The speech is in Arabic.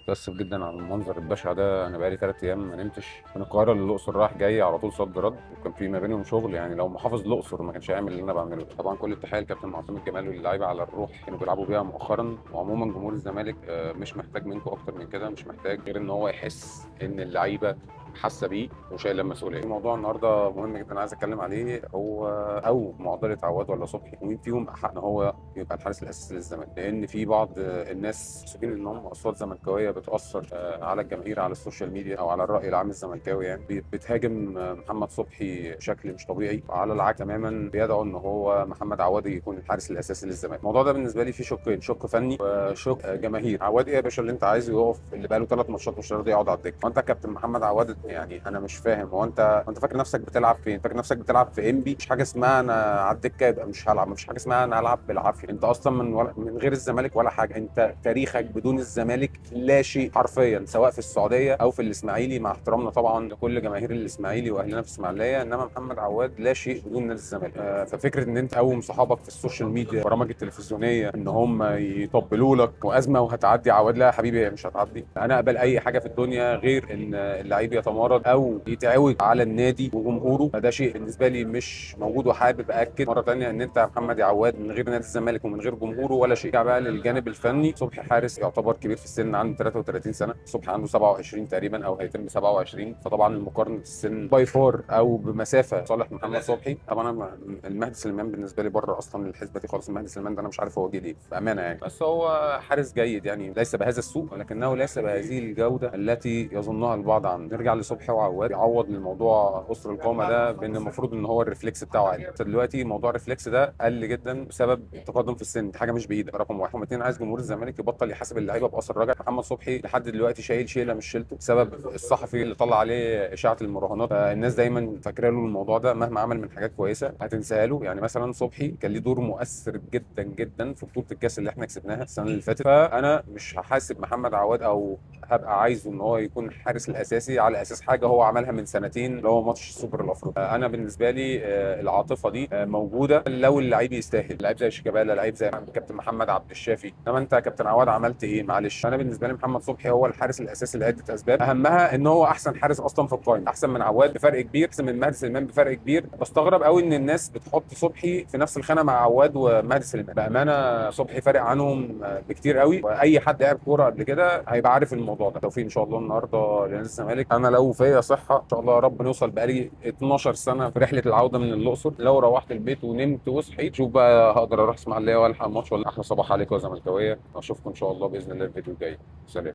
متأسف جدا على المنظر البشع ده. انا بقالي 3 ايام ما نمتش، من القاهره للاقصر رايح جاي على طول صد رد، وكان في ما بينهم شغل. يعني لو محافظ الاقصر ما كانش هيعمل اللي انا بعمله ده. طبعا كل التحيه لكابتن معتصم الجمال واللعيبه على الروح كانوا بيلعبوا بيها مؤخرا. وعموما جمهور الزمالك مش محتاج منكم اكتر من كده، مش محتاج غير ان هو يحس ان اللعيبه حاسه بيه وشايله المسؤوليه. الموضوع النهارده مهم جدا عايز اتكلم عليه، هو او معضله عواد ولا صبحي، ومين فيهم احق ان هو يبقى الحارس الاساسي للزمالك. لان في بعض الناس مسؤولين ان هم اصوات زملكاويه بتاثر على الجماهير على السوشيال ميديا او على الراي العام الزملكاوي، يعني بتهاجم محمد صبحي بشكل مش طبيعي، وعلى العكس تماما بيدعوا ان هو محمد عوادي يكون الحارس الاساسي للزمالك. الموضوع ده بالنسبه لي فيه شقين، شق فني وشق جماهير. عواد ايه يا باشا اللي انت عايزه يقف اللي بقاله 3 ماتشات مش راضي يقعد على الدكه؟ وانت كابتن محمد عواد، يعني انا مش فاهم، هو انت فاكر نفسك بتلعب فين؟ فاكر نفسك بتلعب في انبي؟ مش حاجه اسمها انا على الدكه يبقى مش هلعب، مفيش حاجه اسمها انا هلعب بالعافيه. انت اصلا من غير الزمالك ولا حاجه، انت تاريخك بدون الزمالك لا شيء حرفيا، سواء في السعوديه او في الاسماعيلي، مع احترامنا طبعا لكل جماهير الاسماعيلي واهلنا في اسماعيليه، انما محمد عواد لا شيء بدون نادي الزمالك. ففكره ان انت تقوم صحابك في السوشيال ميديا البرامج التلفزيونيه ان هم يطبلوا لك وازمه وهتعدي عواد، لا يا حبيبي هي مش هتعدي. انا اقبل اي حاجه في الدنيا غير ان اللعيب يتمرد او يتعود على النادي وجمهوره، فده شيء بالنسبه لي مش موجود. وحابب اكد مره ثانيه ان انت يا محمد عواد من غير نادي الزمالك ومن غير جمهوره ولا شيء. بقى للجانب الفني، صبحي حارس يعتبر كبير في السن، عنده 33 سنه، صبحي عنده 27 تقريبا او هيتم 27، فطبعا المقارنه السن باي فور او بمسافه صالح محمد صبحي. طبعا المهدي سليمان بالنسبه لي بره اصلا الحسبه دي خالص. المهدي سليمان ده انا مش عارف هو جه ليه بامانه يعني، بس هو حارس جيد يعني، ليس بهذا السوء ولكنه ليس بهذه الجوده التي يظنها البعض عنه. نرجع لصبحي وعواد، يعوض للموضوع اسر القامه ده بان المفروض ان هو الريفلكس بتاعه عالي. دلوقتي موضوع الريفلكس ده قل جدا بسبب التقدم في السن، دي حاجه مش بايدك، رقم واحد. رقم اتنين، عايز جمهور الزمالك يبطل يحاسب اللعيبه باثر رجع. محمد صبحي لحد دلوقتي شايل شيله مش شيلته بسبب الصحفي اللي طلع عليه اشاعه المراهنات، فالناس دايما فاكره له الموضوع ده مهما عمل من حاجات كويسه هتنساها له. يعني مثلا صبحي كان ليه دور مؤثر جدا جدا في بطوله الكاس اللي احنا كسبناها السنه اللي فاتت، فانا مش هحاسب محمد عواد او هبقى عايزه ان هو يكون الحارس الاساسي على اساس حاجه هو عملها من سنتين اللي هو ماتش السوبر الافريقي. انا بالنسبه لي العاطفه دي موجوده لو اللعيب يستاهل، لعيب زي شيكابالا، لعيب زي كابتن محمد عبد الشافي. انما انت يا كابتن عواد عملت ايه؟ معلش. انا بالنسبه لي محمد صبحي هو الحارس الاساسي لعده اسباب، اهمها ان هو احسن حارس اصلا في القائمه، احسن من عواد بفرق كبير، احسن من مهدي سليمان بفرق كبير. بستغرب قوي ان الناس بتحط صبحي في نفس الخانه مع عواد ومهدي سليمان. بامانه صبحي فارق عنهم بكتير قوي، واي حد لعب كوره قبل كده هيبقى عارف الموضوع ده. توفيق ان شاء الله النهارده لنادي الزمالك. انا لو فيا صحه ان شاء الله يا رب نوصل. بقالي 12 سنه في رحله العوده من الاقصر، لو روحت البيت ونمت وصحيت شوف بقى هقدر اروح اسماعيليه والحق الماتش ولا. احلى صباح عليكم يا زملكاويه، اشوفكم ان شاء الله باذن الله الفيديو الجاي. سلام.